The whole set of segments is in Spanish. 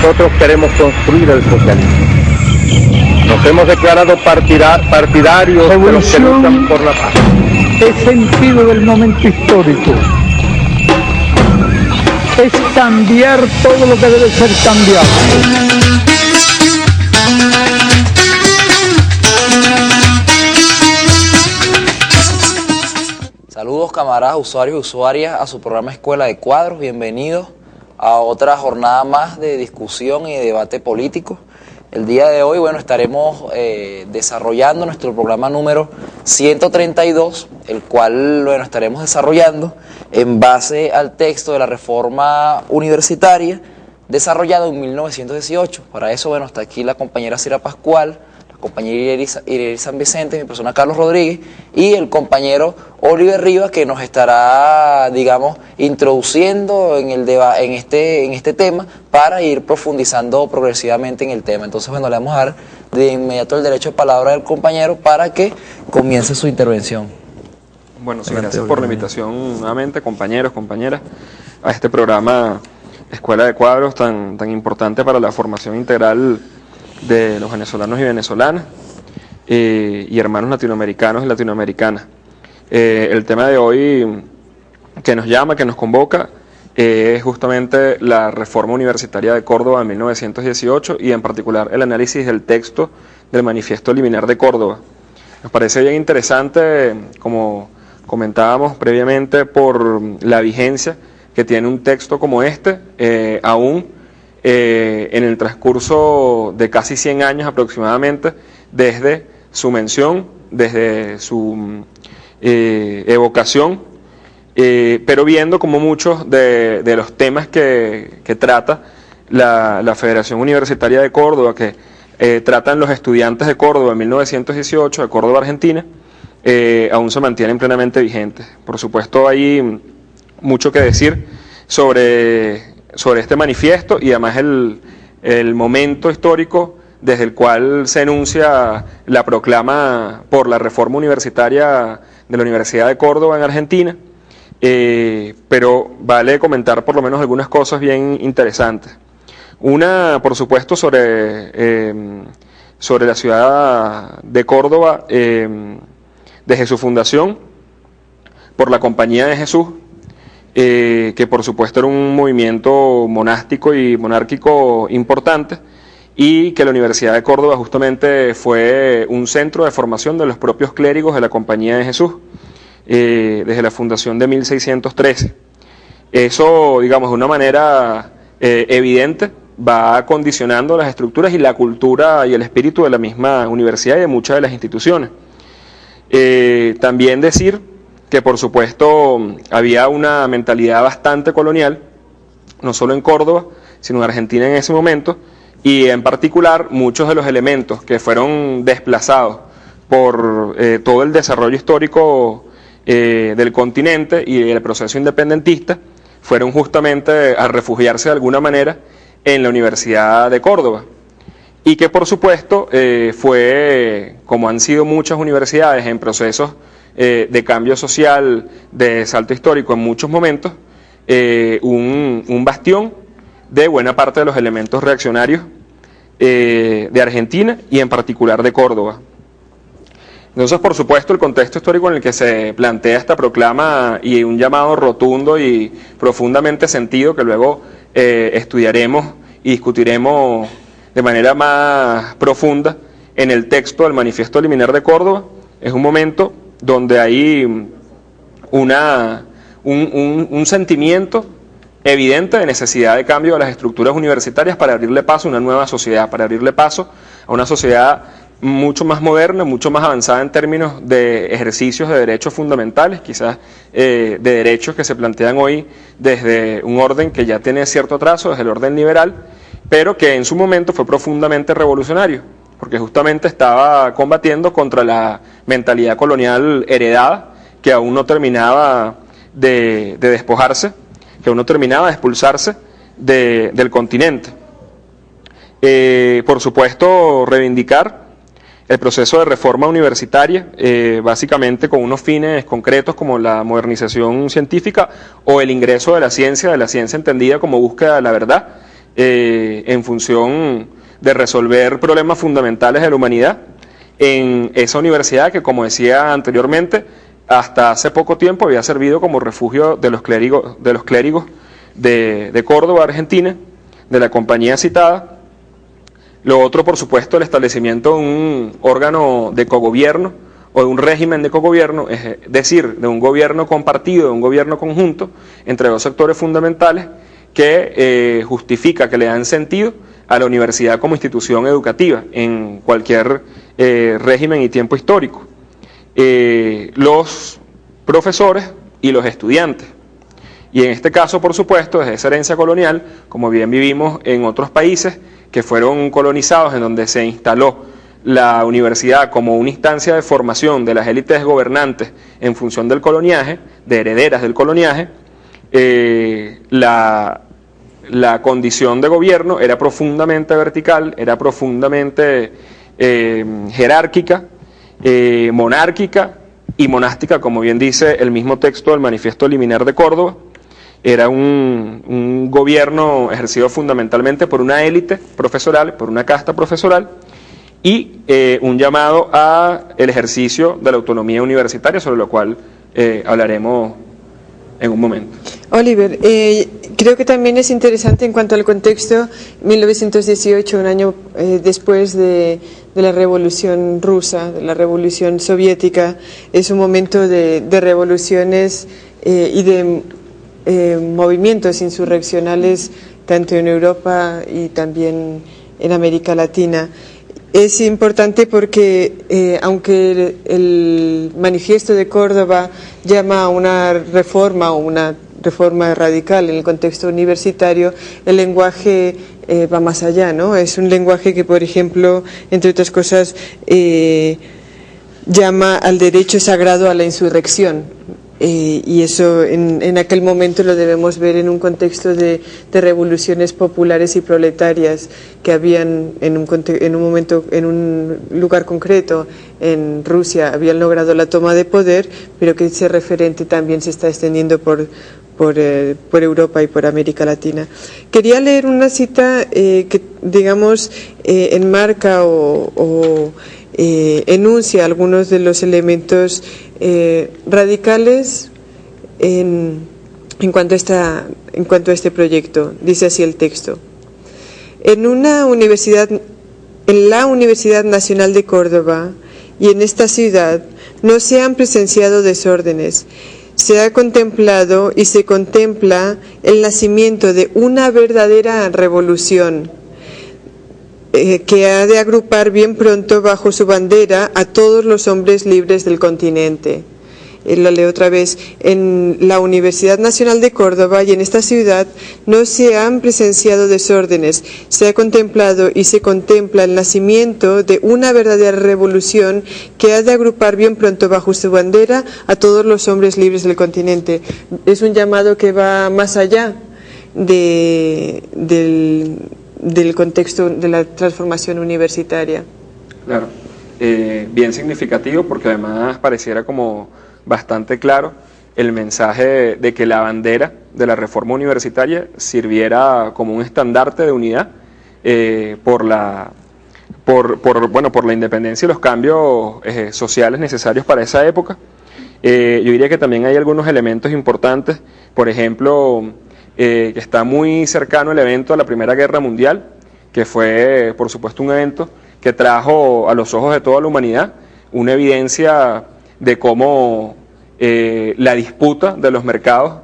nosotros queremos construir el socialismo. Nos hemos declarado partidarios de los que luchan por la paz. Es sentido del momento histórico. Es cambiar todo lo que debe ser cambiado. Saludos camaradas, usuarios y usuarias a su programa Escuela de Cuadros. Bienvenidos a otra jornada más de discusión y de debate político. El día de hoy, estaremos desarrollando nuestro programa número 132, el cual, estaremos desarrollando en base al texto de la reforma universitaria desarrollado en 1918. Para eso, está aquí la compañera Cira Pascual, la compañera Irelis San Vicente, mi persona Carlos Rodríguez, y el compañero Oliver Rivas, que nos estará, introduciendo en este tema para ir profundizando progresivamente en el tema. Entonces, le vamos a dar de inmediato el derecho de palabra del compañero para que comience su intervención. Bueno, sí, gracias por la invitación nuevamente, compañeros, compañeras, a este programa Escuela de Cuadros tan importante para la formación integral de los venezolanos y venezolanas y hermanos latinoamericanos y latinoamericanas. El tema de hoy que nos llama, que nos convoca, es justamente la reforma universitaria de Córdoba en 1918 y en particular el análisis del texto del Manifiesto Liminar de Córdoba. Nos parece bien interesante, como comentábamos previamente, por la vigencia que tiene un texto como este, aún en el transcurso de casi 100 años aproximadamente, desde su mención, desde su evocación, pero viendo como muchos de los temas que trata la Federación Universitaria de Córdoba, que tratan los estudiantes de Córdoba en 1918, de Córdoba, Argentina, aún se mantienen plenamente vigentes. Por supuesto, hay mucho que decir sobre este manifiesto y además el momento histórico desde el cual se enuncia la proclama por la reforma universitaria de la Universidad de Córdoba en Argentina, pero vale comentar por lo menos algunas cosas bien interesantes. Una, por supuesto, sobre la ciudad de Córdoba, desde su fundación por la Compañía de Jesús, que por supuesto era un movimiento monástico y monárquico importante, y que la Universidad de Córdoba justamente fue un centro de formación de los propios clérigos de la Compañía de Jesús, desde la fundación de 1613. Eso, de una manera evidente, va condicionando las estructuras y la cultura y el espíritu de la misma universidad y de muchas de las instituciones. También decir que por supuesto había una mentalidad bastante colonial, no solo en Córdoba, sino en Argentina en ese momento, y en particular muchos de los elementos que fueron desplazados por todo el desarrollo histórico del continente y el proceso independentista, fueron justamente a refugiarse de alguna manera en la Universidad de Córdoba. Y que por supuesto fue, como han sido muchas universidades en procesos de cambio social, de salto histórico en muchos momentos, un bastión de buena parte de los elementos reaccionarios de Argentina y en particular de Córdoba. Entonces, por supuesto, el contexto histórico en el que se plantea esta proclama y un llamado rotundo y profundamente sentido que luego estudiaremos y discutiremos de manera más profunda en el texto del Manifiesto Liminar de Córdoba, es un momento donde hay un sentimiento evidente de necesidad de cambio de las estructuras universitarias para abrirle paso a una nueva sociedad, para abrirle paso a una sociedad mucho más moderna, mucho más avanzada en términos de ejercicios de derechos fundamentales, quizás de derechos que se plantean hoy desde un orden que ya tiene cierto atraso, desde el orden liberal, pero que en su momento fue profundamente revolucionario, porque justamente estaba combatiendo contra la mentalidad colonial heredada, que aún no terminaba de despojarse, que aún no terminaba de expulsarse del continente. Por supuesto, reivindicar el proceso de reforma universitaria, básicamente con unos fines concretos como la modernización científica o el ingreso de la ciencia entendida como búsqueda de la verdad, en función de resolver problemas fundamentales de la humanidad en esa universidad que, como decía anteriormente, hasta hace poco tiempo había servido como refugio de los clérigos de Córdoba, Argentina, de la compañía citada. Lo otro, por supuesto, el establecimiento de un órgano de cogobierno o de un régimen de cogobierno, es decir, de un gobierno compartido, de un gobierno conjunto entre dos sectores fundamentales que justifica, que le dan sentido a la universidad como institución educativa en cualquier régimen y tiempo histórico. Los profesores y los estudiantes. Y en este caso, por supuesto, desde esa herencia colonial, como bien vivimos en otros países que fueron colonizados, en donde se instaló la universidad como una instancia de formación de las élites gobernantes en función del coloniaje, de herederas del coloniaje, la condición de gobierno era profundamente vertical, era profundamente jerárquica, monárquica y monástica, como bien dice el mismo texto del Manifiesto Liminar de Córdoba. Era un gobierno ejercido fundamentalmente por una élite profesoral, por una casta profesoral, y un llamado al ejercicio de la autonomía universitaria, sobre lo cual hablaremos en un momento. Oliver, creo que también es interesante en cuanto al contexto, 1918, un año después de la Revolución Rusa, de la Revolución Soviética, es un momento de revoluciones y de movimientos insurreccionales tanto en Europa y también en América Latina. Es importante porque aunque el Manifiesto de Córdoba llama a una reforma o una reforma radical en el contexto universitario, el lenguaje va más allá, ¿no? Es un lenguaje que, por ejemplo, entre otras cosas, llama al derecho sagrado a la insurrección. Y eso en aquel momento lo debemos ver en un contexto de revoluciones populares y proletarias que habían en un momento, en un lugar concreto, en Rusia, habían logrado la toma de poder, pero que ese referente también se está extendiendo por Europa y por América Latina. Quería leer una cita que, digamos, enmarca o enuncia algunos de los elementos radicales en cuanto a este proyecto. Dice así el texto: en la Universidad Nacional de Córdoba y en esta ciudad no se han presenciado desórdenes. Se ha contemplado y se contempla el nacimiento de una verdadera revolución que ha de agrupar bien pronto bajo su bandera a todos los hombres libres del continente. Lo leo otra vez. En la Universidad Nacional de Córdoba y en esta ciudad no se han presenciado desórdenes. Se ha contemplado y se contempla el nacimiento de una verdadera revolución que ha de agrupar bien pronto bajo su bandera a todos los hombres libres del continente. Es un llamado que va más allá del contexto de la transformación universitaria. Claro, bien significativo, porque además pareciera como bastante claro el mensaje de que la bandera de la reforma universitaria sirviera como un estandarte de unidad por la independencia y los cambios sociales necesarios para esa época. Yo diría que también hay algunos elementos importantes, por ejemplo, que está muy cercano el evento de la Primera Guerra Mundial, que fue, por supuesto, un evento que trajo a los ojos de toda la humanidad una evidencia de cómo la disputa de los mercados,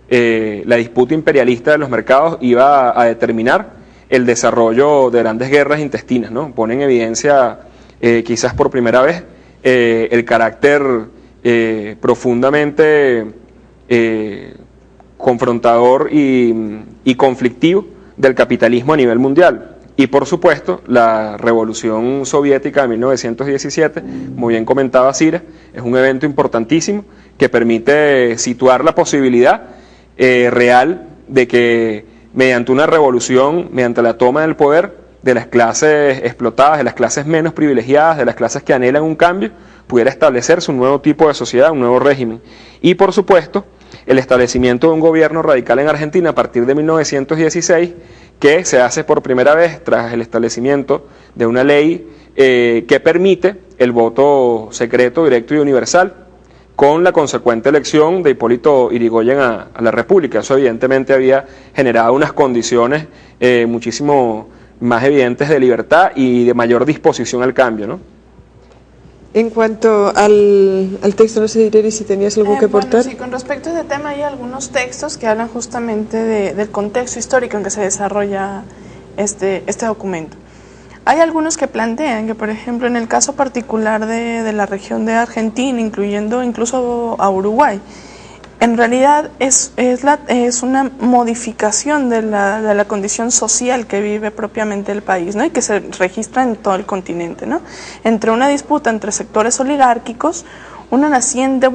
la disputa imperialista de los mercados iba a determinar el desarrollo de grandes guerras intestinas, ¿no? Pone en evidencia, quizás por primera vez, el carácter profundamente confrontador y conflictivo del capitalismo a nivel mundial. Y por supuesto, la Revolución Soviética de 1917, muy bien comentaba Cira, es un evento importantísimo que permite situar la posibilidad real de que mediante una revolución, mediante la toma del poder de las clases explotadas, de las clases menos privilegiadas, de las clases que anhelan un cambio, pudiera establecerse un nuevo tipo de sociedad, un nuevo régimen. Y por supuesto, el establecimiento de un gobierno radical en Argentina a partir de 1916, que se hace por primera vez tras el establecimiento de una ley que permite el voto secreto, directo y universal, con la consecuente elección de Hipólito Yrigoyen a la República. Eso evidentemente había generado unas condiciones muchísimo más evidentes de libertad y de mayor disposición al cambio, ¿no? En cuanto al texto, no sé, Ireri, si tenías algo que aportar. Bueno, sí, con respecto a este tema hay algunos textos que hablan justamente del contexto histórico en que se desarrolla este documento. Hay algunos que plantean que, por ejemplo, en el caso particular de la región de Argentina, incluyendo incluso a Uruguay, en realidad es una modificación de la condición social que vive propiamente el país, ¿no? Y que se registra en todo el continente, ¿no? Entre una disputa entre sectores oligárquicos, una naciente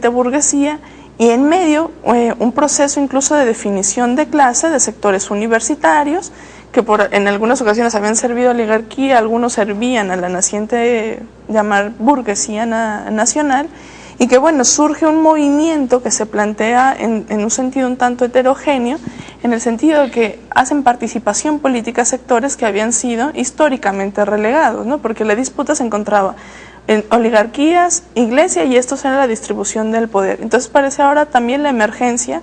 burguesía y en medio un proceso incluso de definición de clase de sectores universitarios que en algunas ocasiones habían servido a oligarquía, algunos servían a la naciente llamar burguesía nacional, y que bueno, surge un movimiento que se plantea en un sentido un tanto heterogéneo, en el sentido de que hacen participación política sectores que habían sido históricamente relegados, ¿no? Porque la disputa se encontraba en oligarquías, iglesia, y esto era la distribución del poder. Entonces parece ahora también la emergencia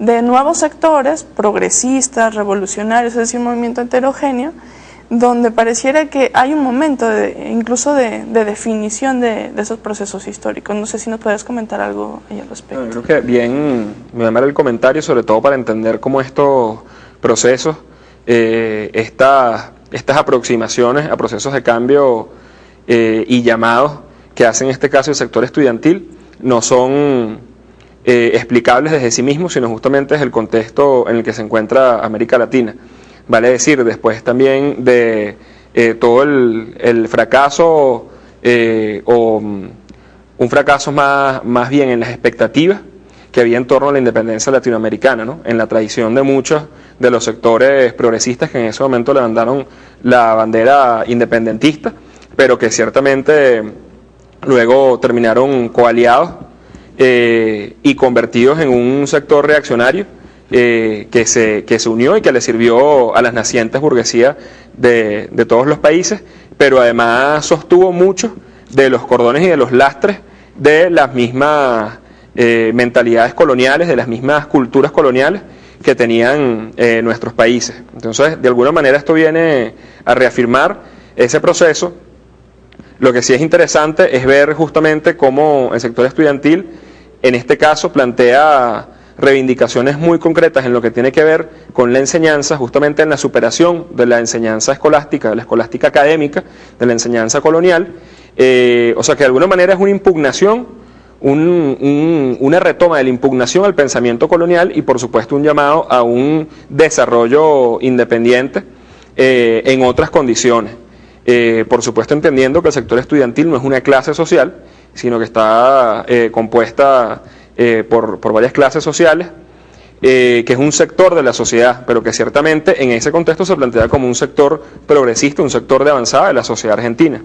de nuevos sectores progresistas, revolucionarios, es decir, un movimiento heterogéneo, donde pareciera que hay un momento incluso de definición de esos procesos históricos. No sé si nos podrías comentar algo ahí al respecto. No, creo que bien me va a dar el comentario, sobre todo para entender cómo estos procesos, estas aproximaciones a procesos de cambio y llamados que hace en este caso el sector estudiantil no son explicables desde sí mismos, sino justamente desde el contexto en el que se encuentra América Latina. Vale decir, después también de todo el fracaso, o un fracaso más bien en las expectativas que había en torno a la independencia latinoamericana, ¿no? En la tradición de muchos de los sectores progresistas que en ese momento levantaron la bandera independentista, pero que ciertamente luego terminaron coaliados y convertidos en un sector reaccionario que se unió y que le sirvió a las nacientes burguesías de todos los países, pero además sostuvo muchos de los cordones y de los lastres de las mismas mentalidades coloniales, de las mismas culturas coloniales que tenían nuestros países. Entonces, de alguna manera esto viene a reafirmar ese proceso. Lo que sí es interesante es ver justamente cómo el sector estudiantil, en este caso, plantea reivindicaciones muy concretas en lo que tiene que ver con la enseñanza, justamente en la superación de la enseñanza escolástica, de la escolástica académica, de la enseñanza colonial. O sea que de alguna manera es una impugnación, una retoma de la impugnación al pensamiento colonial y por supuesto un llamado a un desarrollo independiente en otras condiciones. Por supuesto entendiendo que el sector estudiantil no es una clase social, sino que está compuesta por varias clases sociales, que es un sector de la sociedad, pero que ciertamente en ese contexto se plantea como un sector progresista, un sector de avanzada de la sociedad argentina.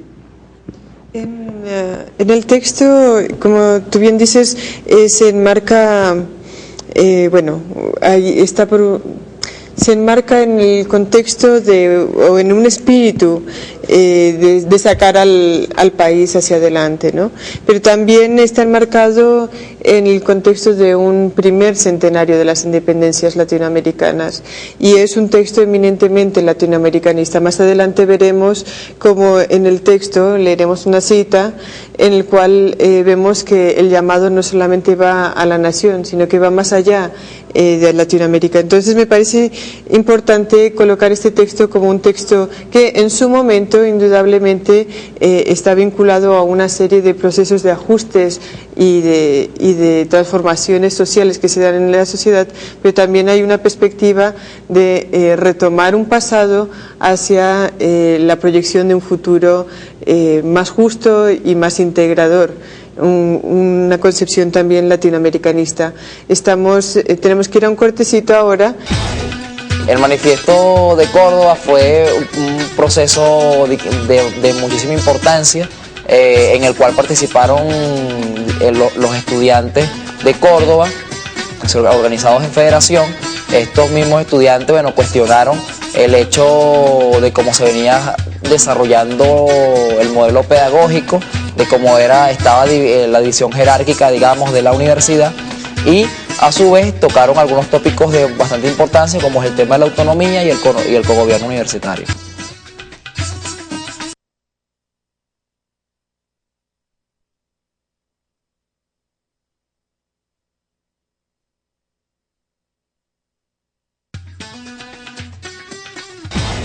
En el texto, como tú bien dices, se enmarca, se enmarca en el contexto o en un espíritu de sacar al país hacia adelante, ¿no? Pero también está enmarcado en el contexto de un primer centenario de las independencias latinoamericanas y es un texto eminentemente latinoamericanista. Más adelante veremos cómo en el texto leeremos una cita en el cual vemos que el llamado no solamente va a la nación, sino que va más allá de Latinoamérica. Entonces me parece importante colocar este texto como un texto que en su momento indudablemente está vinculado a una serie de procesos de ajustes y de transformaciones sociales que se dan en la sociedad, pero también hay una perspectiva de retomar un pasado hacia la proyección de un futuro más justo y más integrador. Una concepción también latinoamericanista. Tenemos que ir a un cortecito ahora. El manifiesto de Córdoba fue un proceso de muchísima importancia en el cual participaron los estudiantes de Córdoba, organizados en federación, estos mismos estudiantes, bueno, cuestionaron el hecho de cómo se venía desarrollando el modelo pedagógico, de cómo estaba la división jerárquica, digamos, de la universidad, y a su vez tocaron algunos tópicos de bastante importancia, como es el tema de la autonomía y el cogobierno universitario.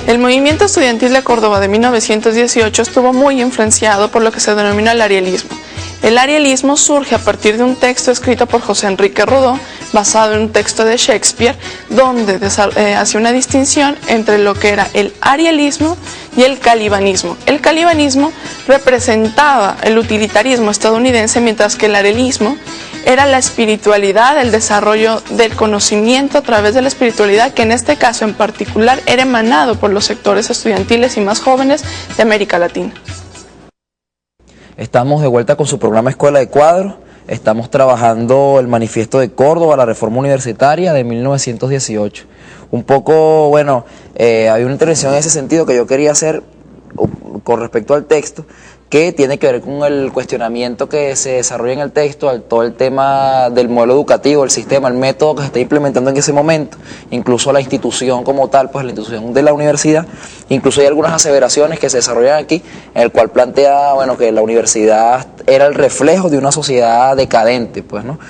El movimiento estudiantil de Córdoba de 1918 estuvo muy influenciado por lo que se denomina el arielismo. El arielismo surge a partir de un texto escrito por José Enrique Rodó, basado en un texto de Shakespeare, donde hacía una distinción entre lo que era el arielismo y el calibanismo. El calibanismo representaba el utilitarismo estadounidense, mientras que el arielismo era la espiritualidad, el desarrollo del conocimiento a través de la espiritualidad, que en este caso en particular era emanado por los sectores estudiantiles y más jóvenes de América Latina. Estamos de vuelta con su programa Escuela de Cuadros. Estamos trabajando el Manifiesto de Córdoba, la reforma universitaria de 1918. Un poco, bueno, hay una intervención en ese sentido que yo quería hacer con respecto al texto, que tiene que ver con el cuestionamiento que se desarrolla en el texto, todo el tema del modelo educativo, el sistema, el método que se está implementando en ese momento, incluso la institución como tal, pues la institución de la universidad. Incluso hay algunas aseveraciones que se desarrollan aquí, en el cual plantea, bueno, que la universidad era el reflejo de una sociedad decadente, pues, ¿no?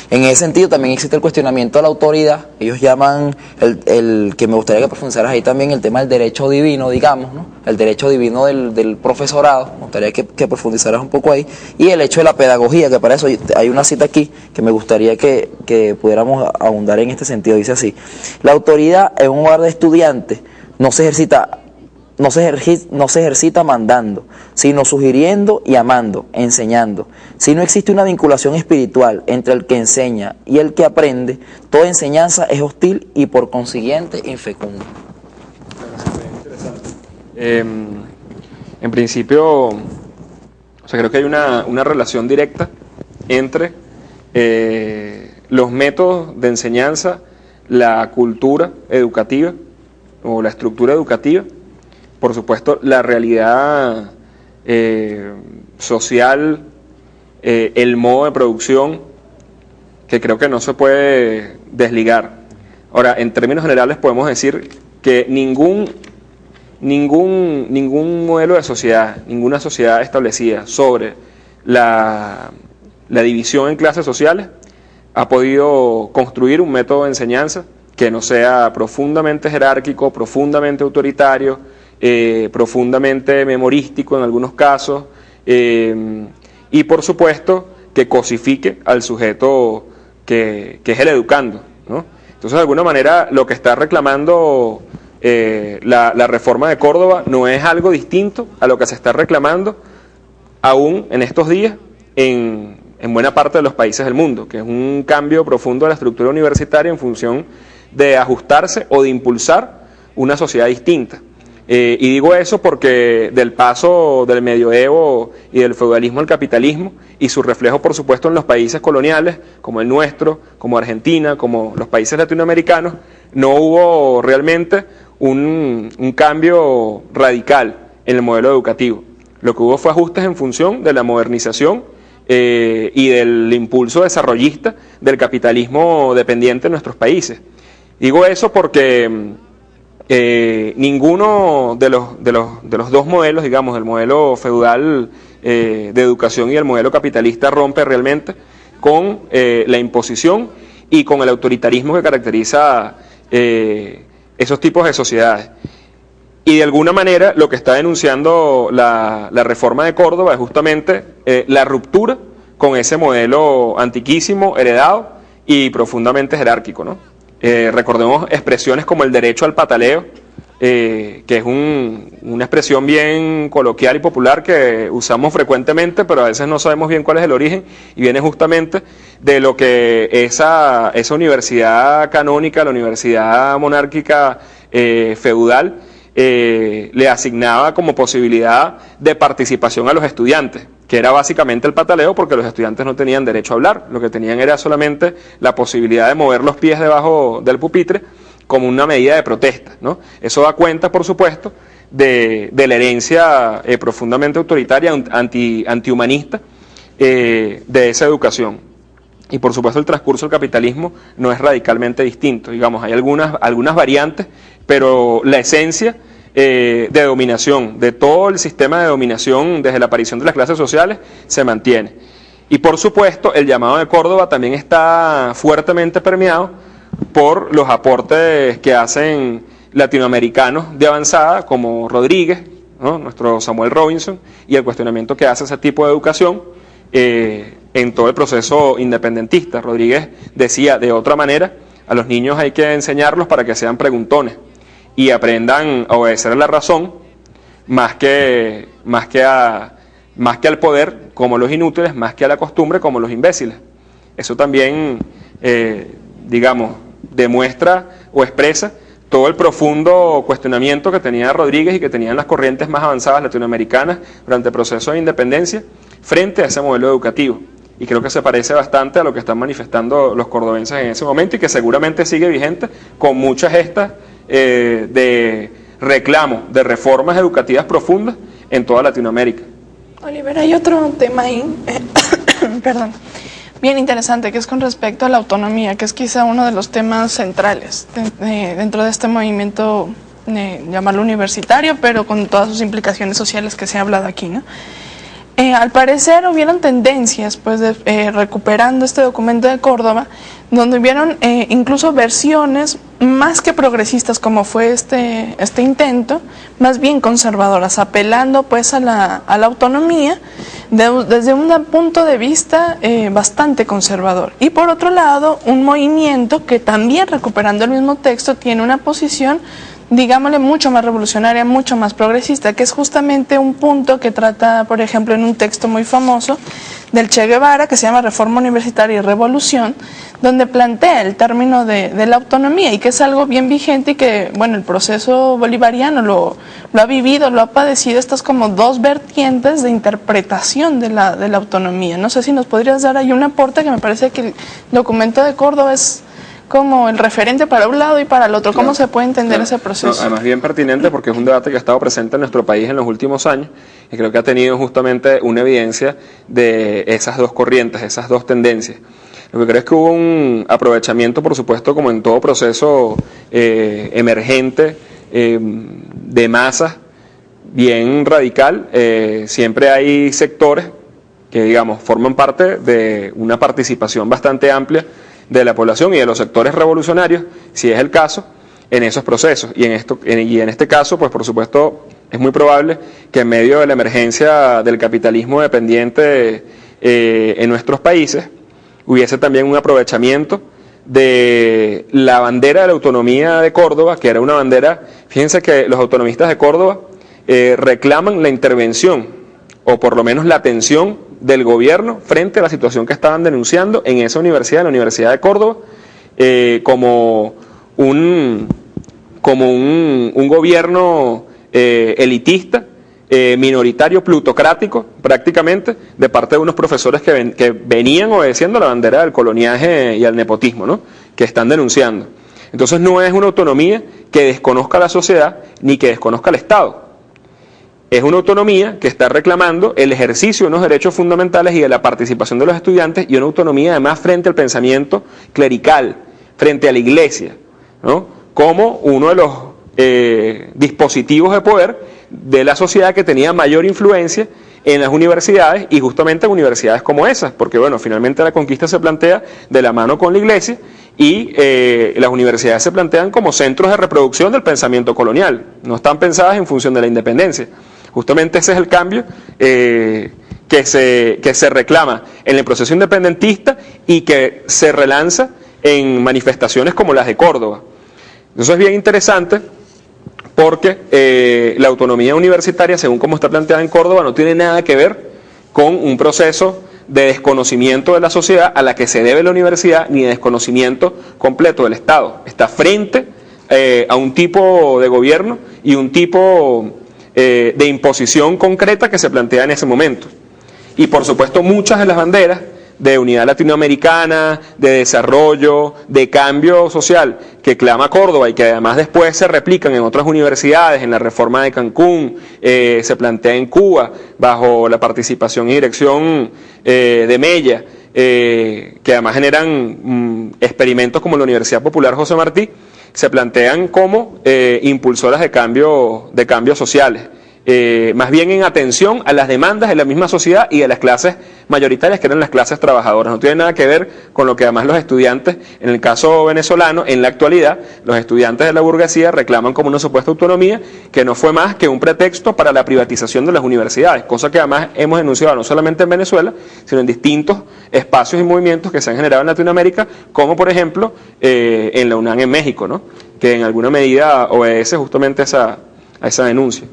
En ese sentido también existe el cuestionamiento a la autoridad. Ellos llaman, el que me gustaría que profundizaras ahí también, el tema del derecho divino, digamos, ¿no? El derecho divino del profesorado, me gustaría que profundizaras un poco ahí. Y el hecho de la pedagogía, que para eso hay una cita aquí que me gustaría que pudiéramos ahondar en este sentido. Dice así: la autoridad en un hogar de estudiantes no se ejercita mandando, sino sugiriendo y amando, enseñando. Si no existe una vinculación espiritual entre el que enseña y el que aprende, toda enseñanza es hostil y por consiguiente infecunda. En principio, o sea, creo que hay una relación directa entre los métodos de enseñanza, la cultura educativa o la estructura educativa, por supuesto la realidad social, el modo de producción, que creo que no se puede desligar. Ahora, en términos generales podemos decir que ningún modelo de sociedad, ninguna sociedad establecida sobre la división en clases sociales ha podido construir un método de enseñanza que no sea profundamente jerárquico, profundamente autoritario, profundamente memorístico en algunos casos, y por supuesto que cosifique al sujeto que es el educando, ¿no? Entonces, de alguna manera, lo que está reclamando la reforma de Córdoba no es algo distinto a lo que se está reclamando aún en estos días en buena parte de los países del mundo, que es un cambio profundo de la estructura universitaria en función de ajustarse o de impulsar una sociedad distinta. Y digo eso porque del paso del medioevo y del feudalismo al capitalismo, y su reflejo por supuesto en los países coloniales como el nuestro, como Argentina, como los países latinoamericanos, no hubo realmente un cambio radical en el modelo educativo. Lo que hubo fue ajustes en función de la modernización y del impulso desarrollista del capitalismo dependiente en nuestros países. Digo eso porque ninguno de los dos modelos, digamos, el modelo feudal de educación y el modelo capitalista, rompe realmente con la imposición y con el autoritarismo que caracteriza esos tipos de sociedades. Y de alguna manera lo que está denunciando la reforma de Córdoba es justamente la ruptura con ese modelo antiquísimo, heredado y profundamente jerárquico, ¿no? Recordemos expresiones como el derecho al pataleo, que es una expresión bien coloquial y popular que usamos frecuentemente, pero a veces no sabemos bien cuál es el origen, y viene justamente de lo que esa universidad canónica, la universidad monárquica feudal, le asignaba como posibilidad de participación a los estudiantes. que era básicamente el pataleo, porque los estudiantes no tenían derecho a hablar, lo que tenían era solamente la posibilidad de mover los pies debajo del pupitre como una medida de protesta, ¿no? Eso da cuenta, por supuesto, de la herencia profundamente autoritaria, antihumanista de esa educación. Y por supuesto el transcurso del capitalismo no es radicalmente distinto, digamos, hay algunas variantes, pero la esencia de dominación, de todo el sistema de dominación desde la aparición de las clases sociales, se mantiene. Y por supuesto el llamado de Córdoba también está fuertemente permeado por los aportes que hacen latinoamericanos de avanzada, como Rodríguez, ¿no? Nuestro Samuel Robinson, y el cuestionamiento que hace ese tipo de educación en todo el proceso independentista. Rodríguez decía, de otra manera, a los niños hay que enseñarlos para que sean preguntones y aprendan a obedecer la razón más que al poder como los inútiles, más que a la costumbre como los imbéciles. Eso también, digamos, demuestra o expresa todo el profundo cuestionamiento que tenía Rodríguez y que tenían las corrientes más avanzadas latinoamericanas durante el proceso de independencia frente a ese modelo educativo. Y creo que se parece bastante a lo que están manifestando los cordobenses en ese momento y que seguramente sigue vigente con muchas gestas de reclamo, de reformas educativas profundas en toda Latinoamérica. Oliver, hay otro tema ahí, perdón, bien interesante, que es con respecto a la autonomía, que es quizá uno de los temas centrales dentro de este movimiento, llamarlo universitario, pero con todas sus implicaciones sociales que se ha hablado aquí, ¿no? Al parecer hubieron tendencias, pues, recuperando este documento de Córdoba, donde hubieron incluso versiones más que progresistas, como fue este intento, más bien conservadoras, apelando pues a la autonomía desde un punto de vista bastante conservador. Y por otro lado, un movimiento que también, recuperando el mismo texto, tiene una posición, digámosle, mucho más revolucionaria, mucho más progresista, que es justamente un punto que trata, por ejemplo, en un texto muy famoso del Che Guevara, que se llama Reforma Universitaria y Revolución, donde plantea el término de la autonomía, y que es algo bien vigente y que, bueno, el proceso bolivariano lo ha vivido, lo ha padecido, estas como dos vertientes de interpretación de la autonomía. No sé si nos podrías dar ahí un aporte, que me parece que el documento de Córdoba es como el referente para un lado y para el otro. ¿Cómo se puede entender ese proceso? No, además bien pertinente, porque es un debate que ha estado presente en nuestro país en los últimos años y creo que ha tenido justamente una evidencia de esas dos corrientes, esas dos tendencias. Lo que creo es que hubo un aprovechamiento, por supuesto, como en todo proceso emergente de masas, bien radical. Siempre hay sectores que, digamos, forman parte de una participación bastante amplia de la población y de los sectores revolucionarios, si es el caso, en esos procesos. Y en este caso, pues por supuesto, es muy probable que en medio de la emergencia del capitalismo dependiente en nuestros países, hubiese también un aprovechamiento de la bandera de la autonomía de Córdoba, que era una bandera, fíjense que los autonomistas de Córdoba reclaman la intervención, o por lo menos la atención del gobierno frente a la situación que estaban denunciando en esa universidad, la Universidad de Córdoba, como un gobierno elitista, minoritario, plutocrático, prácticamente, de parte de unos profesores que venían obedeciendo la bandera del coloniaje y al nepotismo, ¿no?, que están denunciando. Entonces no es una autonomía que desconozca a la sociedad ni que desconozca al Estado. Es una autonomía que está reclamando el ejercicio de unos derechos fundamentales y de la participación de los estudiantes, y una autonomía además frente al pensamiento clerical, frente a la iglesia, ¿no?, como uno de los dispositivos de poder de la sociedad que tenía mayor influencia en las universidades, y justamente en universidades como esas, porque bueno, finalmente la conquista se plantea de la mano con la iglesia, y las universidades se plantean como centros de reproducción del pensamiento colonial, no están pensadas en función de la independencia. Justamente ese es el cambio que se reclama en el proceso independentista y que se relanza en manifestaciones como las de Córdoba. Eso es bien interesante porque la autonomía universitaria, según como está planteada en Córdoba, no tiene nada que ver con un proceso de desconocimiento de la sociedad a la que se debe la universidad, ni de desconocimiento completo del Estado. Está frente a un tipo de gobierno y un tipo de imposición concreta que se plantea en ese momento. Y por supuesto muchas de las banderas de unidad latinoamericana, de desarrollo, de cambio social que clama Córdoba y que además después se replican en otras universidades, en la reforma de Cancún, se plantea en Cuba bajo la participación y dirección de Mella, que además generan experimentos como la Universidad Popular José Martí, se plantean como impulsoras de cambios sociales. Más bien en atención a las demandas de la misma sociedad y de las clases mayoritarias, que eran las clases trabajadoras. No tiene nada que ver con lo que además los estudiantes, en el caso venezolano, en la actualidad, los estudiantes de la burguesía reclaman como una supuesta autonomía que no fue más que un pretexto para la privatización de las universidades, cosa que además hemos denunciado no solamente en Venezuela, sino en distintos espacios y movimientos que se han generado en Latinoamérica, como por ejemplo en la UNAM en México, ¿no? Que en alguna medida obedece justamente a esa denuncia.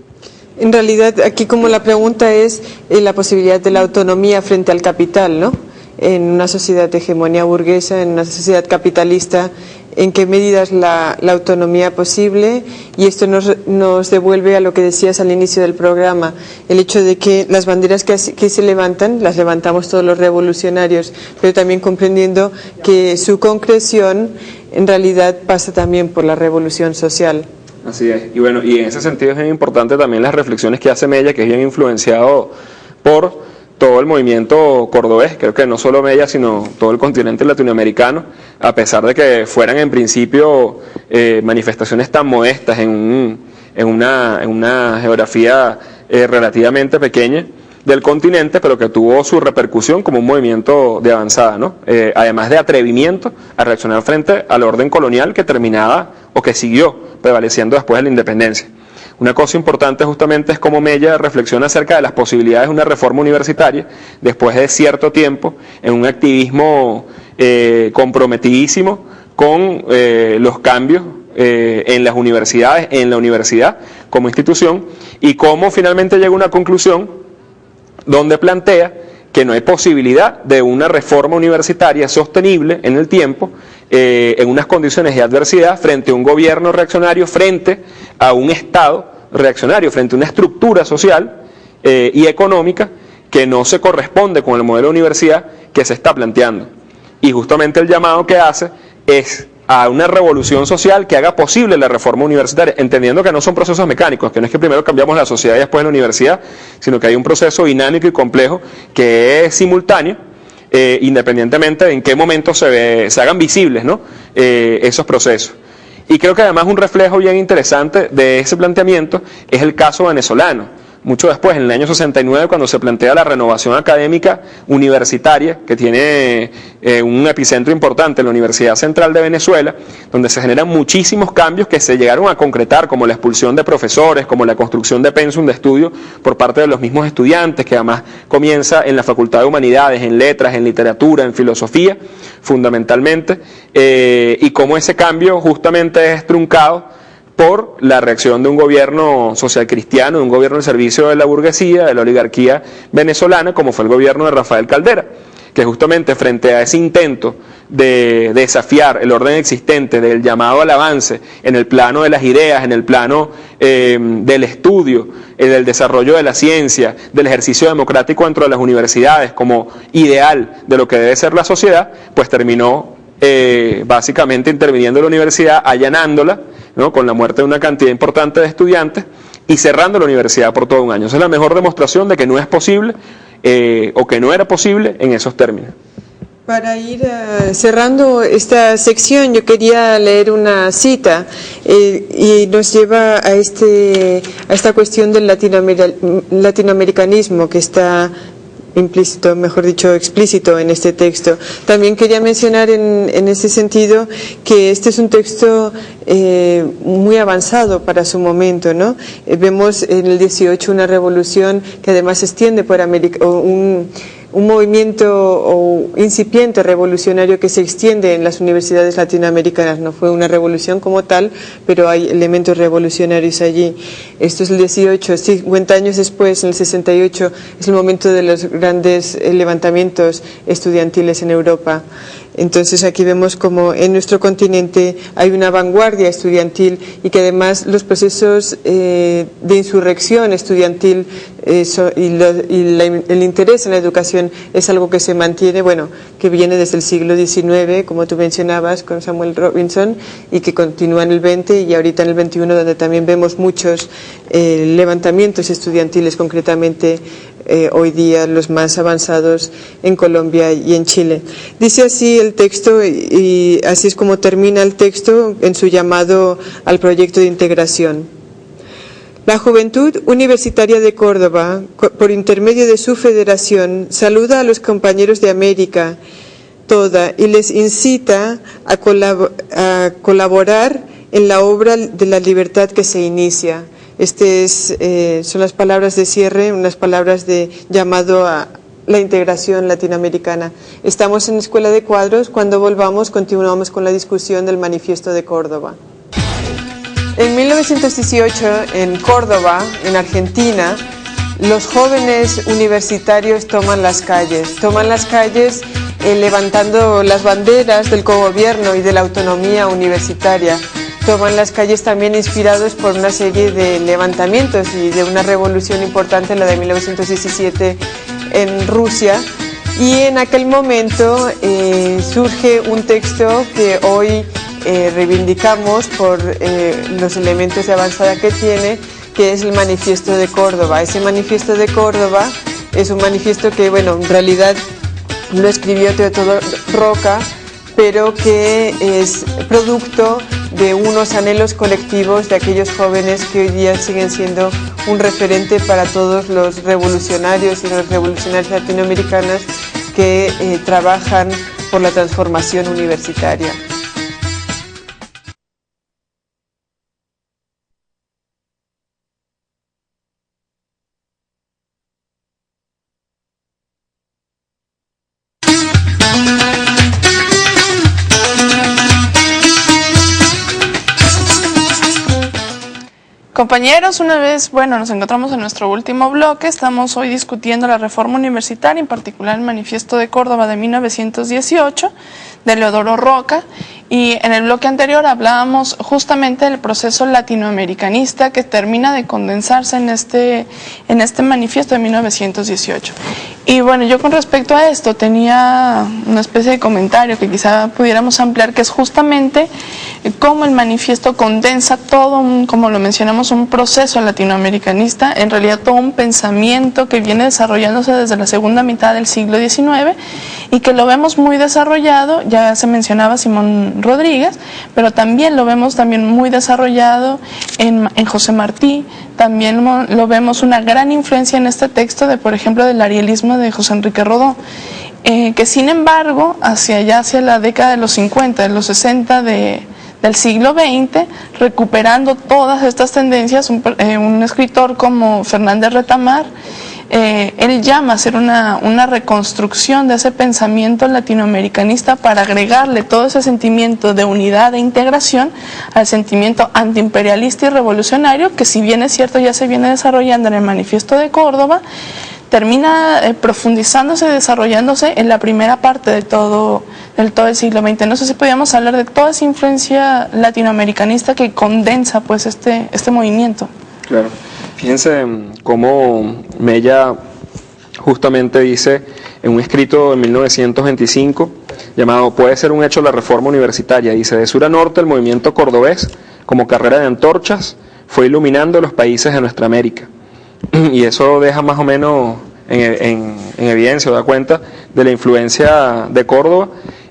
En realidad, aquí como la pregunta es la posibilidad de la autonomía frente al capital, ¿no? En una sociedad de hegemonía burguesa, en una sociedad capitalista, ¿en qué medida es la autonomía posible? Y esto nos devuelve a lo que decías al inicio del programa, el hecho de que las banderas que se levantan, las levantamos todos los revolucionarios, pero también comprendiendo que su concreción en realidad pasa también por la revolución social. Así es, y bueno, y en ese sentido es bien importante también las reflexiones que hace Mella, que es bien influenciado por todo el movimiento cordobés, creo que no solo Mella, sino todo el continente latinoamericano, a pesar de que fueran en principio manifestaciones tan modestas en una geografía relativamente pequeña del continente, pero que tuvo su repercusión como un movimiento de avanzada, ¿no? Además de atrevimiento a reaccionar frente al orden colonial que terminaba o que siguió prevaleciendo después de la independencia. Una cosa importante justamente es cómo Mella reflexiona acerca de las posibilidades de una reforma universitaria después de cierto tiempo en un activismo comprometidísimo con los cambios en las universidades, en la universidad como institución, y cómo finalmente llega a una conclusión donde plantea que no hay posibilidad de una reforma universitaria sostenible en el tiempo, en unas condiciones de adversidad, frente a un gobierno reaccionario, frente a un Estado reaccionario, frente a una estructura social y económica que no se corresponde con el modelo de universidad que se está planteando. Y justamente el llamado que hace es a una revolución social que haga posible la reforma universitaria, entendiendo que no son procesos mecánicos, que no es que primero cambiamos la sociedad y después la universidad, sino que hay un proceso dinámico y complejo que es simultáneo, independientemente de en qué momento se hagan visibles, ¿no? Esos procesos. Y creo que además un reflejo bien interesante de ese planteamiento es el caso venezolano. Mucho después, en el año 69, cuando se plantea la renovación académica universitaria, que tiene un epicentro importante en la Universidad Central de Venezuela, donde se generan muchísimos cambios que se llegaron a concretar, como la expulsión de profesores, como la construcción de pensum de estudio por parte de los mismos estudiantes, que además comienza en la Facultad de Humanidades, en Letras, en Literatura, en Filosofía, fundamentalmente, y cómo ese cambio justamente es truncado por la reacción de un gobierno social cristiano, de un gobierno al servicio de la burguesía, de la oligarquía venezolana, como fue el gobierno de Rafael Caldera, que justamente frente a ese intento de desafiar el orden existente, del llamado al avance en el plano de las ideas, en el plano del estudio, del desarrollo de la ciencia, del ejercicio democrático dentro de las universidades como ideal de lo que debe ser la sociedad, pues terminó básicamente interviniendo la universidad, allanándola, ¿no? Con la muerte de una cantidad importante de estudiantes y cerrando la universidad por todo un año. Esa es la mejor demostración de que no es posible o que no era posible en esos términos. Para ir cerrando esta sección, yo quería leer una cita y nos lleva a esta cuestión del latinoamericanismo que está implícito, mejor dicho, explícito en este texto. También quería mencionar en ese sentido que este es un texto muy avanzado para su momento, ¿no? Vemos en el 18 una revolución que además se extiende por América, un movimiento o incipiente revolucionario que se extiende en las universidades latinoamericanas. No fue una revolución como tal, pero hay elementos revolucionarios allí. Esto es el 18, 50 años después, en el 68, es el momento de los grandes levantamientos estudiantiles en Europa. Entonces aquí vemos como en nuestro continente hay una vanguardia estudiantil y que además los procesos de insurrección estudiantil el interés en la educación es algo que se mantiene, bueno, que viene desde el siglo XIX, como tú mencionabas, con Samuel Robinson, y que continúa en el XX y ahorita en el XXI, donde también vemos muchos levantamientos estudiantiles, concretamente hoy día los más avanzados en Colombia y en Chile. Dice así el texto, y así es como termina el texto en su llamado al proyecto de integración. La Juventud Universitaria de Córdoba, por intermedio de su federación, saluda a los compañeros de América toda y les incita a colaborar en la obra de la libertad que se inicia. Son las palabras de cierre, unas palabras de llamado a la integración latinoamericana. Estamos en Escuela de Cuadros. Cuando volvamos, continuamos con la discusión del Manifiesto de Córdoba. En 1918, en Córdoba, en Argentina, los jóvenes universitarios toman las calles levantando las banderas del cogobierno y de la autonomía universitaria. Toman las calles también inspirados por una serie de levantamientos y de una revolución importante, la de 1917 en Rusia. Y en aquel momento surge un texto que hoy reivindicamos por los elementos de avanzada que tiene, que es el Manifiesto de Córdoba. Ese Manifiesto de Córdoba es un manifiesto que, bueno, en realidad lo escribió Teodoro Roca, pero que es producto de unos anhelos colectivos de aquellos jóvenes que hoy día siguen siendo un referente para todos los revolucionarios y los revolucionarios latinoamericanos que trabajan por la transformación universitaria. Compañeros, una vez, nos encontramos en nuestro último bloque. Estamos hoy discutiendo la reforma universitaria, en particular el Manifiesto de Córdoba de 1918, de Teodoro Roca. Y en el bloque anterior hablábamos justamente del proceso latinoamericanista que termina de condensarse en este manifiesto de 1918. Y bueno, yo con respecto a esto tenía una especie de comentario que quizá pudiéramos ampliar, que es justamente cómo el manifiesto condensa todo, como lo mencionamos, un proceso latinoamericanista, en realidad todo un pensamiento que viene desarrollándose desde la segunda mitad del siglo XIX y que lo vemos muy desarrollado, ya se mencionaba Simón Rodríguez, pero también lo vemos muy desarrollado en José Martí. También lo vemos una gran influencia en este texto por ejemplo, del arielismo de José Enrique Rodó, que sin embargo, hacia la década de los 50, de los 60 del siglo XX, recuperando todas estas tendencias, un escritor como Fernández Retamar, él llama a hacer una reconstrucción de ese pensamiento latinoamericanista para agregarle todo ese sentimiento de unidad e integración al sentimiento antiimperialista y revolucionario, que si bien es cierto ya se viene desarrollando en el Manifiesto de Córdoba, termina profundizándose y desarrollándose en la primera parte de todo el siglo XX. No sé si podíamos hablar de toda esa influencia latinoamericanista que condensa pues este movimiento. Claro. Fíjense cómo Mella justamente dice en un escrito en 1925 llamado "Puede ser un hecho la reforma universitaria", dice: de sur a norte el movimiento cordobés, como carrera de antorchas, fue iluminando los países de nuestra América. Y eso deja más o menos en evidencia, o da cuenta de la influencia de Córdoba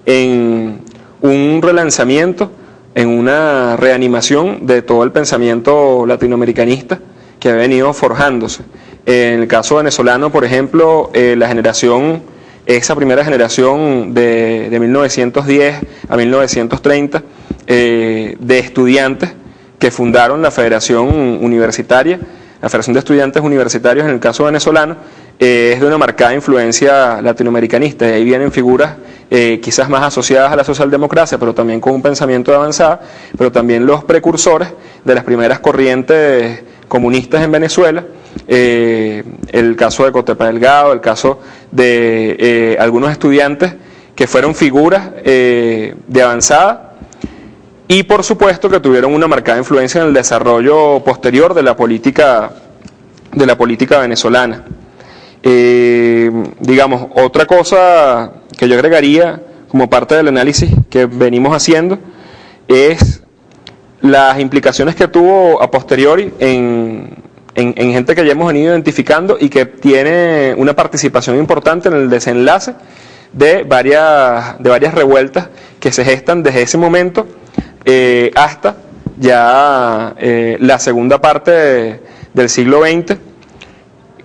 en un relanzamiento, en una reanimación de todo el pensamiento latinoamericanista que ha venido forjándose. En el caso venezolano, por ejemplo, esa primera generación de 1910 a 1930 de estudiantes que fundaron la Federación Universitaria, la Federación de Estudiantes Universitarios en el caso venezolano, es de una marcada influencia latinoamericanista, y ahí vienen figuras quizás más asociadas a la socialdemocracia, pero también con un pensamiento de avanzada, pero también los precursores de las primeras corrientes comunistas en Venezuela, el caso de Cotepa Delgado, el caso de algunos estudiantes que fueron figuras de avanzada y por supuesto que tuvieron una marcada influencia en el desarrollo posterior de la política venezolana. Digamos, otra cosa que yo agregaría como parte del análisis que venimos haciendo es las implicaciones que tuvo a posteriori en gente que ya hemos venido identificando y que tiene una participación importante en el desenlace de varias revueltas que se gestan desde ese momento hasta ya la segunda parte del siglo XX,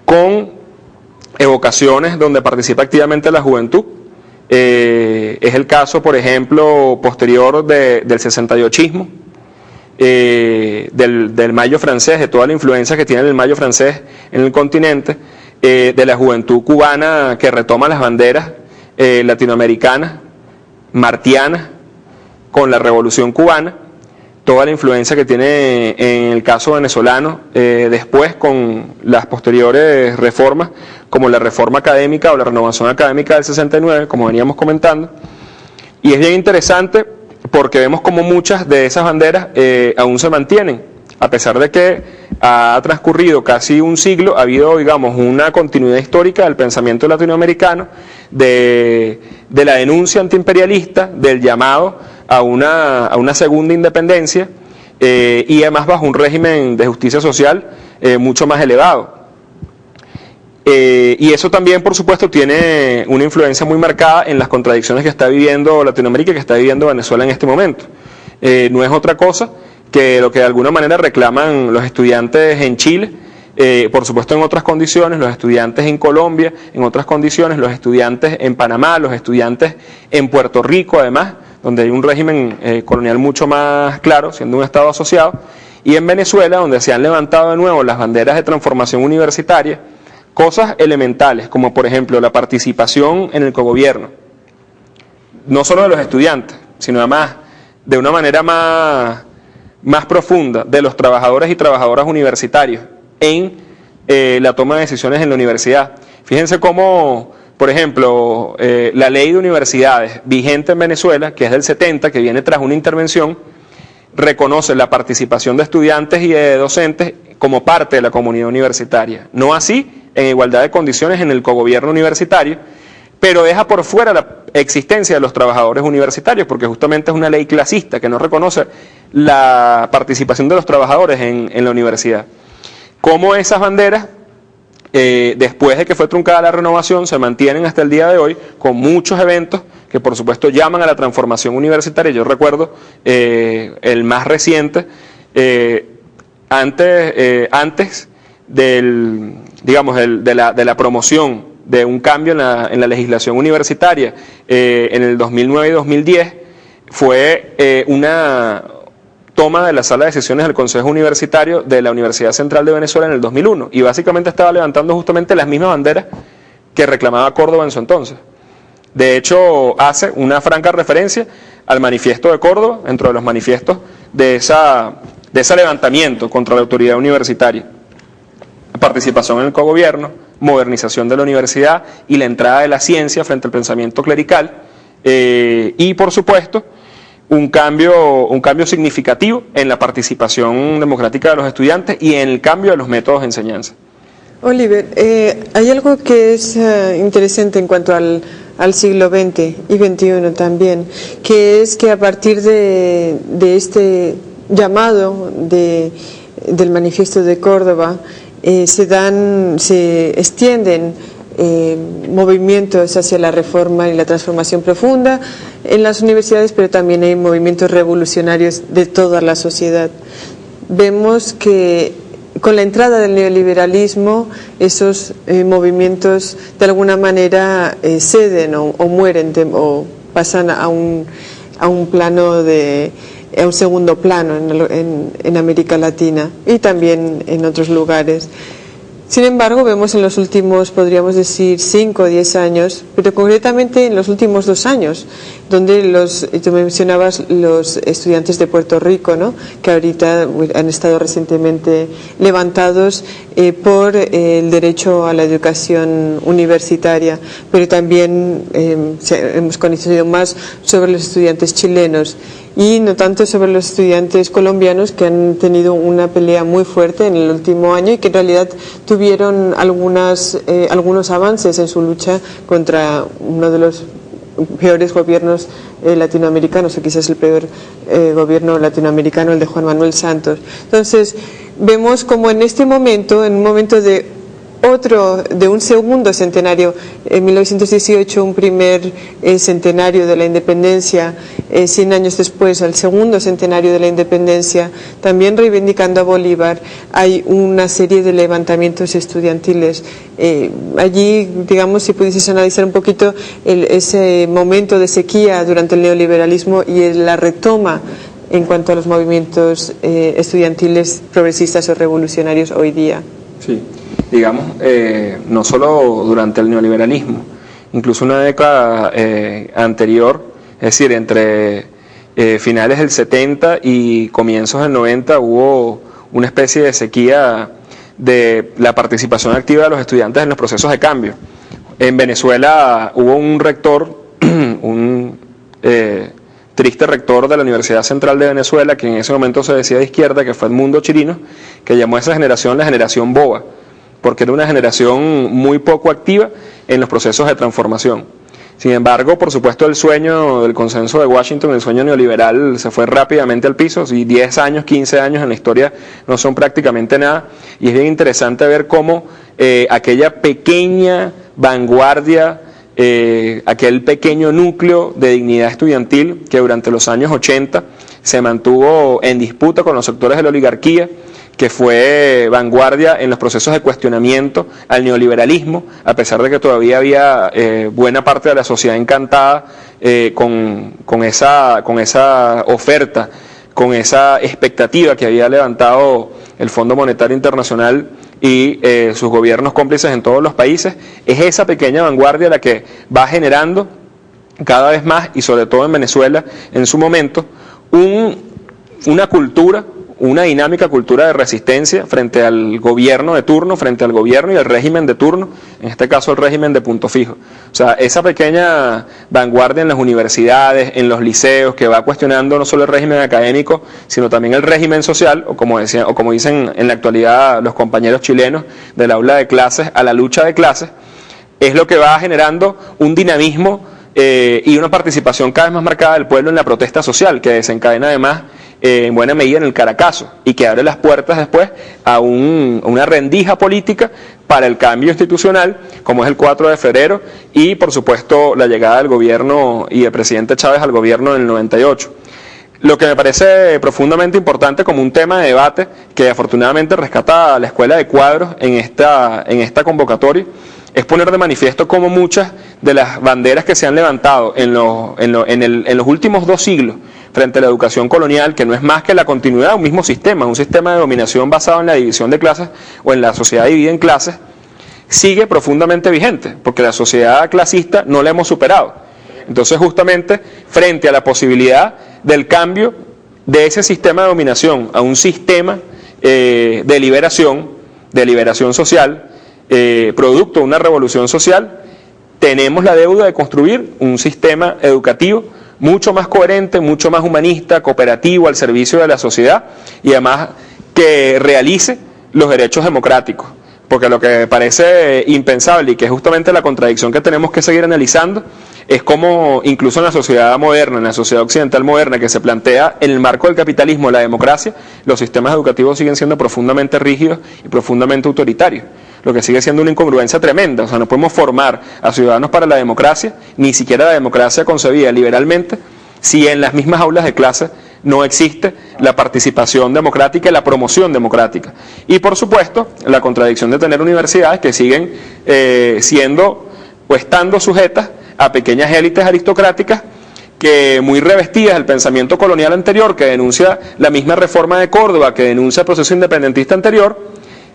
con evocaciones donde participa activamente la juventud. Es el caso, por ejemplo, posterior del 68ismo, del Mayo francés, de toda la influencia que tiene el Mayo francés en el continente, de la juventud cubana que retoma las banderas latinoamericanas, martianas, con la Revolución Cubana, toda la influencia que tiene en el caso venezolano, después con las posteriores reformas, como la reforma académica o la renovación académica del 69, como veníamos comentando. Y es bien interesante porque vemos como muchas de esas banderas aún se mantienen, a pesar de que ha transcurrido casi un siglo, ha habido, digamos, una continuidad histórica del pensamiento latinoamericano, de la denuncia antiimperialista, del llamado a una segunda independencia, y además bajo un régimen de justicia social mucho más elevado. Y eso también, por supuesto, tiene una influencia muy marcada en las contradicciones que está viviendo Latinoamérica y que está viviendo Venezuela en este momento. No es otra cosa que lo que de alguna manera reclaman los estudiantes en Chile, por supuesto en otras condiciones, los estudiantes en Colombia, en otras condiciones, los estudiantes en Panamá, los estudiantes en Puerto Rico, además, donde hay un régimen colonial mucho más claro, siendo un Estado asociado, y en Venezuela, donde se han levantado de nuevo las banderas de transformación universitaria, cosas elementales, como por ejemplo la participación en el cogobierno, no solo de los estudiantes, sino además de una manera más profunda de los trabajadores y trabajadoras universitarios en la toma de decisiones en la universidad. Fíjense cómo, por ejemplo, la ley de universidades vigente en Venezuela, que es del 70, que viene tras una intervención, reconoce la participación de estudiantes y de docentes como parte de la comunidad universitaria. No así en igualdad de condiciones en el cogobierno universitario, pero deja por fuera la existencia de los trabajadores universitarios, porque justamente es una ley clasista que no reconoce la participación de los trabajadores en la universidad. Cómo esas banderas, después de que fue truncada la renovación, se mantienen hasta el día de hoy, con muchos eventos que por supuesto llaman a la transformación universitaria. Yo recuerdo el más reciente, antes del, digamos, de la promoción de un cambio en la legislación universitaria en el 2009 y 2010, fue una toma de la sala de sesiones del Consejo Universitario de la Universidad Central de Venezuela en el 2001, y básicamente estaba levantando justamente las mismas banderas que reclamaba Córdoba en su entonces. De hecho, hace una franca referencia al manifiesto de Córdoba, dentro de los manifiestos de ese levantamiento contra la autoridad universitaria. Participación en el cogobierno, modernización de la universidad y la entrada de la ciencia frente al pensamiento clerical, y por supuesto un cambio significativo en la participación democrática de los estudiantes y en el cambio de los métodos de enseñanza. Oliver, hay algo que es interesante en cuanto al siglo XX y XXI también, que es que a partir de este llamado del manifiesto de Córdoba, se extienden movimientos hacia la reforma y la transformación profunda en las universidades, pero también hay movimientos revolucionarios de toda la sociedad. Vemos que con la entrada del neoliberalismo esos movimientos de alguna manera ceden o mueren o pasan a un plano a un segundo plano en América Latina y también en otros lugares. Sin embargo, vemos en los últimos, podríamos decir, 5 o 10 años, pero concretamente en los últimos 2 años, donde tú mencionabas los estudiantes de Puerto Rico, ¿no?, que ahorita han estado recientemente levantados por el derecho a la educación universitaria, pero también hemos conocido más sobre los estudiantes chilenos y no tanto sobre los estudiantes colombianos, que han tenido una pelea muy fuerte en el último año y que en realidad tuvieron algunos avances en su lucha contra uno de los peores gobiernos latinoamericanos, o quizás el peor gobierno latinoamericano, el de Juan Manuel Santos. Entonces vemos como en este momento, en un momento de un segundo centenario, en 1918 un primer centenario de la independencia, 100 años después el segundo centenario de la independencia, también reivindicando a Bolívar, hay una serie de levantamientos estudiantiles. Allí, digamos, si pudieses analizar un poquito ese momento de sequía durante el neoliberalismo y la retoma en cuanto a los movimientos estudiantiles progresistas o revolucionarios hoy día. Sí. Digamos, no solo durante el neoliberalismo, incluso una década anterior, es decir, entre finales del 70 y comienzos del 90 hubo una especie de sequía de la participación activa de los estudiantes en los procesos de cambio. En Venezuela hubo un rector, un triste rector de la Universidad Central de Venezuela, que en ese momento se decía de izquierda, que fue Edmundo Chirino, que llamó a esa generación la generación boba, porque era una generación muy poco activa en los procesos de transformación. Sin embargo, por supuesto, el sueño del consenso de Washington, el sueño neoliberal, se fue rápidamente al piso, y 10 años, 15 años en la historia no son prácticamente nada, y es bien interesante ver cómo aquella pequeña vanguardia, aquel pequeño núcleo de dignidad estudiantil que durante los años 80 se mantuvo en disputa con los sectores de la oligarquía, que fue vanguardia en los procesos de cuestionamiento al neoliberalismo, a pesar de que todavía había buena parte de la sociedad encantada con esa oferta, con esa expectativa que había levantado el Fondo Monetario Internacional y sus gobiernos cómplices en todos los países. Es esa pequeña vanguardia la que va generando cada vez más, y sobre todo en Venezuela en su momento, una cultura, una dinámica cultura de resistencia frente al gobierno de turno, frente al gobierno y al régimen de turno, en este caso el régimen de punto fijo. O sea, esa pequeña vanguardia en las universidades, en los liceos, que va cuestionando no solo el régimen académico, sino también el régimen social, o como dicen en la actualidad los compañeros chilenos, del aula de clases a la lucha de clases, es lo que va generando un dinamismo y una participación cada vez más marcada del pueblo en la protesta social, que desencadena además en buena medida en el Caracazo, y que abre las puertas después a una rendija política para el cambio institucional, como es el 4 de febrero, y por supuesto la llegada del gobierno y del presidente Chávez al gobierno en el 98. Lo que me parece profundamente importante como un tema de debate, que afortunadamente rescata la Escuela de Cuadros en esta convocatoria, es poner de manifiesto cómo muchas de las banderas que se han levantado en los últimos 2 siglos frente a la educación colonial, que no es más que la continuidad de un mismo sistema, un sistema de dominación basado en la división de clases o en la sociedad dividida en clases, sigue profundamente vigente, porque la sociedad clasista no la hemos superado. Entonces, justamente, frente a la posibilidad del cambio de ese sistema de dominación a un sistema de liberación social, producto de una revolución social, tenemos la deuda de construir un sistema educativo mucho más coherente, mucho más humanista, cooperativo, al servicio de la sociedad, y además que realice los derechos democráticos. Porque lo que parece impensable, y que es justamente la contradicción que tenemos que seguir analizando, es como incluso en la sociedad moderna, en la sociedad occidental moderna, que se plantea en el marco del capitalismo la democracia, los sistemas educativos siguen siendo profundamente rígidos y profundamente autoritarios, lo que sigue siendo una incongruencia tremenda. O sea, no podemos formar a ciudadanos para la democracia, ni siquiera la democracia concebida liberalmente, si en las mismas aulas de clase no existe la participación democrática y la promoción democrática. Y por supuesto, la contradicción de tener universidades que siguen siendo o estando sujetas a pequeñas élites aristocráticas que, muy revestidas del pensamiento colonial anterior, que denuncia la misma reforma de Córdoba, que denuncia el proceso independentista anterior,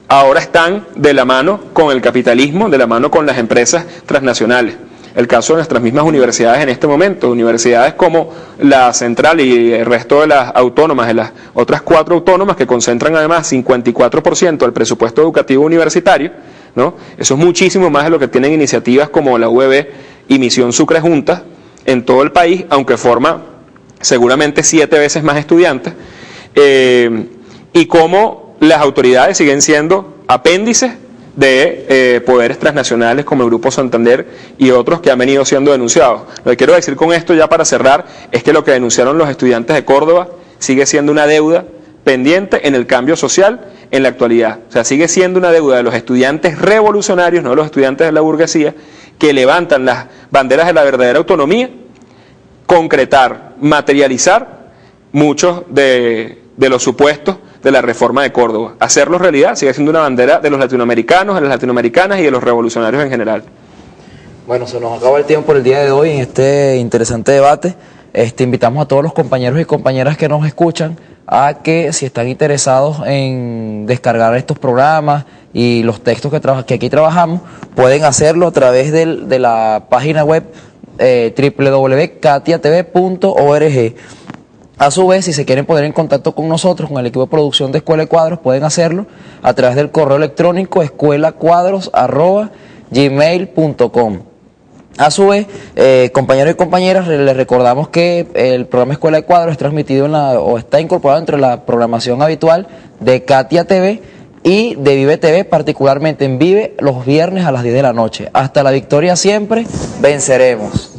ahora están de la mano con el capitalismo, de la mano con las empresas transnacionales. El caso de nuestras mismas universidades en este momento, universidades como la Central y el resto de las autónomas, de las otras 4 autónomas que concentran además 54% del presupuesto educativo universitario, ¿no? Eso es muchísimo más de lo que tienen iniciativas como la UEB y Misión Sucre juntas en todo el país, aunque forma seguramente 7 veces más estudiantes, y cómo las autoridades siguen siendo apéndices de poderes transnacionales como el Grupo Santander y otros que han venido siendo denunciados. Lo que quiero decir con esto, ya para cerrar, es que lo que denunciaron los estudiantes de Córdoba sigue siendo una deuda pendiente en el cambio social en la actualidad. O sea, sigue siendo una deuda de los estudiantes revolucionarios, no de los estudiantes de la burguesía, que levantan las banderas de la verdadera autonomía, concretar, materializar muchos de los supuestos de la reforma de Córdoba. Hacerlo realidad sigue siendo una bandera de los latinoamericanos, de las latinoamericanas y de los revolucionarios en general. Bueno, se nos acaba el tiempo por el día de hoy en este interesante debate. Invitamos a todos los compañeros y compañeras que nos escuchan a que, si están interesados en descargar estos programas y los textos que aquí trabajamos, pueden hacerlo a través de la página web www.katiatv.org. A su vez, si se quieren poner en contacto con nosotros, con el equipo de producción de Escuela de Cuadros, pueden hacerlo a través del correo electrónico escuelacuadros@gmail.com. A su vez, compañeros y compañeras, les recordamos que el programa Escuela de Cuadros es transmitido o está incorporado entre la programación habitual de Katia TV y de Vive TV, particularmente en Vive los viernes a las 10 de la noche. Hasta la victoria siempre, venceremos.